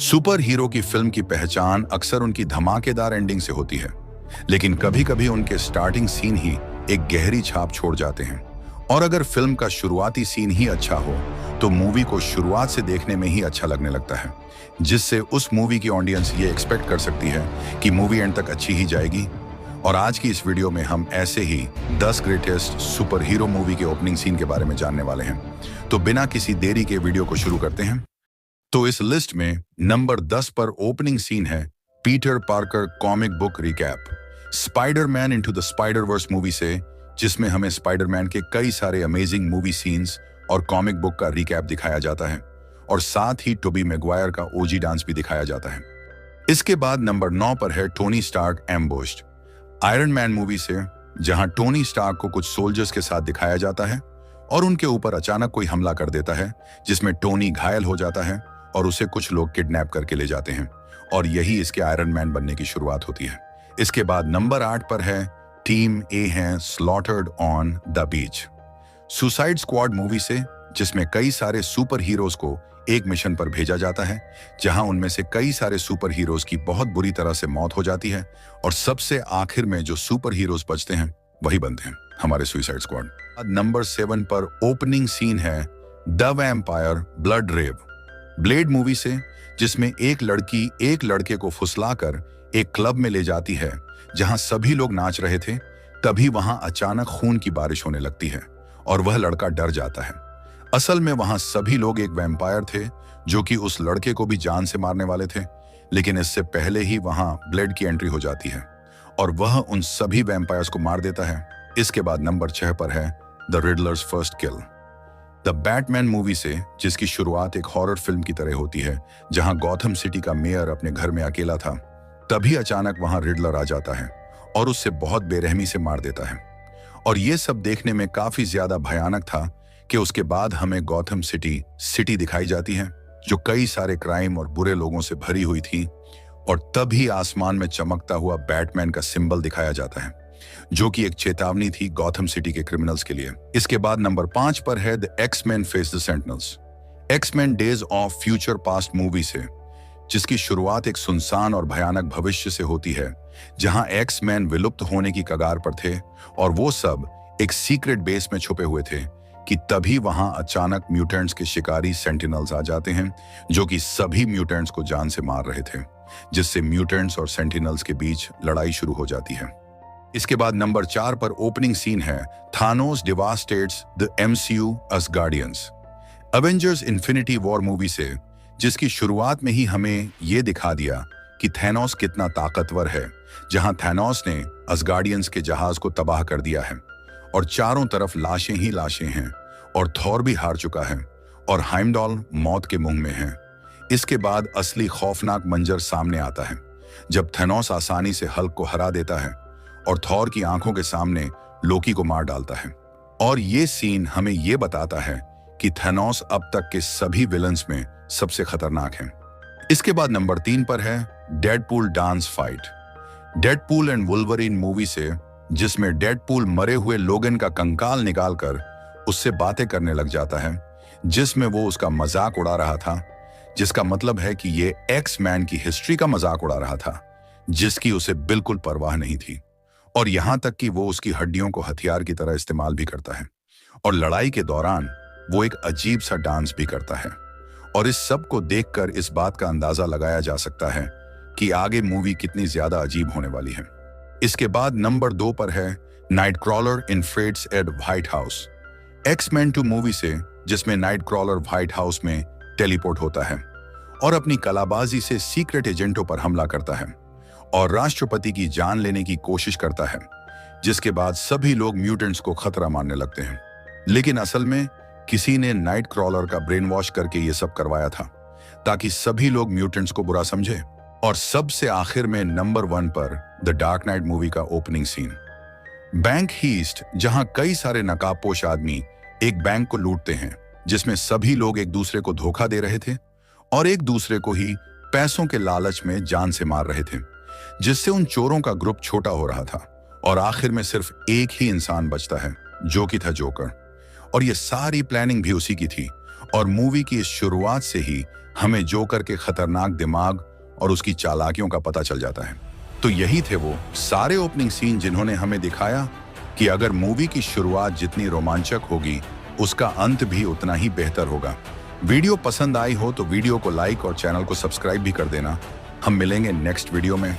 Super hero की film की पहचान अक्सर उनकी धमाकेदार एंडिंग से होती है, लेकिन कभी-कभी उनके स्टार्टिंग सीन ही एक गहरी छाप छोड़ जाते हैं। और अगर फिल्म का शुरुआती सीन ही अच्छा हो, तो मूवी को शुरुआत से देखने में ही अच्छा लगने लगता है, जिससे उस मूवी की ऑडियंस ये एक्सपेक्ट कर सकती है कि मूवी एंड तक अच्छी ही जाएगी। और आज की इस वीडियो में हम ऐसे ही 10 ग्रेटेस्ट सुपर हीरो मूवी के ओपनिंग सीन के बारे में जानने वाले हैं। तो बिना किसी देरी के वीडियो को शुरू करते हैं। तो इस लिस्ट में नंबर 10 पर ओपनिंग सीन है Peter Parker comic book recap, Spiderman into the Spider-Verse movie से, जिसमें हमें स्पाइडरमैन के कई सारे अमेजिंग मूवी सीन्स और कॉमिक बुक का रिकैप दिखाया जाता है, और साथ ही टोबी मैगवायर का ओजी डांस भी दिखाया जाता है। इसके बाद नंबर 9 पर है Tony Stark ambushed, Iron Man movie से, जहां टोनी स्टार्क को कुछ सोल्जर्स के साथ दिखाया जाता है और उनके ऊपर अचानक कोई हमला कर देता है, जिसमें टोनी घायल हो जाता है और उसे कुछ लोग किडनैप करके ले जाते हैं, और यही इसके आयरन मैन बनने की शुरुआत होती है। इसके बाद नंबर 8 पर है टीम ए है slaughtered on the beach, suicide squad movie से, जिसमें कई सारे सुपर हीरोज को एक मिशन पर भेजा जाता है, जहां उनमें से कई सारे सुपर हीरोज की बहुत बुरी तरह से मौत हो जाती है, और सबसे आखिर में जो सुपर हीरोज बचते हैं वही बनते हैं हमारे सुसाइड स्क्वाड। नंबर 7 पर ओपनिंग सीन है the vampire blood rave, Blade movie से, जिसमें एक लड़की एक लड़के को फुसलाकर एक क्लब में ले जाती है, जहां सभी लोग नाच रहे थे। तभी वहां अचानक खून की बारिश होने लगती है और वह लड़का डर जाता है। असल में वहां सभी लोग एक वैम्पायर थे जो कि उस लड़के को भी जान से मारने वाले थे, लेकिन इससे पहले ही वहां ब्लेड की एंट्री हो जाती है और वह उन सभी वैम्पायर्स को मार देता है। इसके बाद नंबर 6 पर है the Riddler's first kill, the Batman movie से, जिसकी शुरुआत एक हॉरर फिल्म की तरह होती है, जहां गॉथम सिटी का मेयर अपने घर में अकेला था। तभी अचानक वहां रिडलर आ जाता है और उससे बहुत बेरहमी से मार देता है, और ये सब देखने में काफी ज्यादा भयानक था कि उसके बाद हमें गॉथम सिटी दिखाई जाती है, जो कई सारे क्राइम और बुरे लोगों से भरी हुई थी, और तभी आसमान में चमकता हुआ बैटमैन का सिंबल दिखाया जाता है, जो कि एक चेतावनी थी गॉथम सिटी के क्रिमिनल्स के लिए। इसके बाद नंबर 5 पर है the X Men face the sentinels, X Men days of future past movie से, जिसकी शुरुआत एक सुनसान और भयानक भविष्य से होती है, जहां एक्स-मैन विलुप्त होने की कगार पर थे और वो सब एक सीक्रेट बेस में छुपे हुए थे, कि तभी वहां अचानक म्यूटेंट्स के शिकारी सेंटिनल्स आ जाते हैं, जो कि सभी म्यूटेंट्स को जान से मार रहे थे, जिससे म्यूटेंट्स और सेंटिनल्स के बीच लड़ाई शुरू हो जाती है। इसके बाद नंबर 4 पर ओपनिंग सीन है Thanos devastates the MCU Asgardians, Avengers Infinity War movie से, जिसकी शुरुआत में ही हमें ये दिखा दिया कि थैनोस कितना ताकतवर है, जहां थैनोस ने असगार्डियंस के जहाज को तबाह कर दिया है और चारों तरफ लाशें ही लाशें हैं, और थॉर भी हार चुका है और हाइमडॉल मौत के मुंह में है। इसके बाद असली खौफनाक मंजर सामने आता है, जब थैनोस आसानी से हल्क को हरा देता है और थॉर की आंखों के सामने लोकी को मार डालता है, और ये सीन हमें ये बताता है कि थैनोस अब तक के सभी विलन्स में सबसे खतरनाक है। इसके बाद नंबर 3 पर है Deadpool dance fight, Deadpool and Wolverine movie से, जिसमें डेडपूल मरे हुए लोगन का कंकाल निकालकर उससे बातें करने लग जाता है, जिसमें वो उसका मजाक उड़ा रहा था, जिसका मतलब है कि ये एक्स मैन की हिस्ट्री का मजाक उड़ा रहा था, जिसकी उसे बिल्कुल परवाह नहीं थी, और यहां तक कि वो उसकी हड्डियों को हथियार की तरह इस्तेमाल भी करता है, और लड़ाई के दौरान वो एक अजीब सा डांस भी करता है। और इस सब को देखकर इस बात का अंदाजा लगाया जा सकता है कि आगे मूवी कितनी ज्यादा अजीब होने वाली है। इसके बाद नंबर 2 पर है Nightcrawler infiltrates at White House, X-Men 2 movie से, जिसमें नाइट क्रॉलर व्हाइट हाउस में टेलीपोर्ट होता है और अपनी कलाबाजी से सीक्रेट एजेंटों पर हमला करता है और राष्ट्रपति की जान लेने की कोशिश करता है, जिसके बाद सभी लोग म्यूटेंट्स को खतरा मानने लगते हैं। लेकिन असल में किसी ने नाइट क्रॉलर का ब्रेन वॉश करके ये सब करवाया था, ताकि सभी लोग म्यूटेंट्स को बुरा समझे। और सबसे आखिर में नंबर 1 पर द डार्क नाइट मूवी का ओपनिंग सीन, बैंक हीस्ट, जहां कई सारे नकाबपोश आदमी एक बैंक को लूटते हैं, जिसमें सभी लोग एक दूसरे को धोखा दे रहे थे और एक दूसरे को ही पैसों के लालच में जान से मार रहे थे, जिससे उन चोरों का ग्रुप छोटा हो रहा था और आखिर में सिर्फ एक ही इंसान बचता है, जो कि था जोकर। और ये सारी प्लानिंग भी उसी की थी, और मूवी की इस शुरुआत से ही हमें जोकर के खतरनाक दिमाग और उसकी चालाकियों का पता चल जाता है। तो यही थे वो सारे ओपनिंग सीन जिन्होंने हमें दिखाया कि अगर मूवी की शुरुआत जितनी रोमांचक होगी, उसका अंत भी उतना ही बेहतर होगा। वीडियो पसंद आई हो तो वीडियो को लाइक और चैनल को सब्सक्राइब भी कर देना। हम मिलेंगे नेक्स्ट वीडियो में।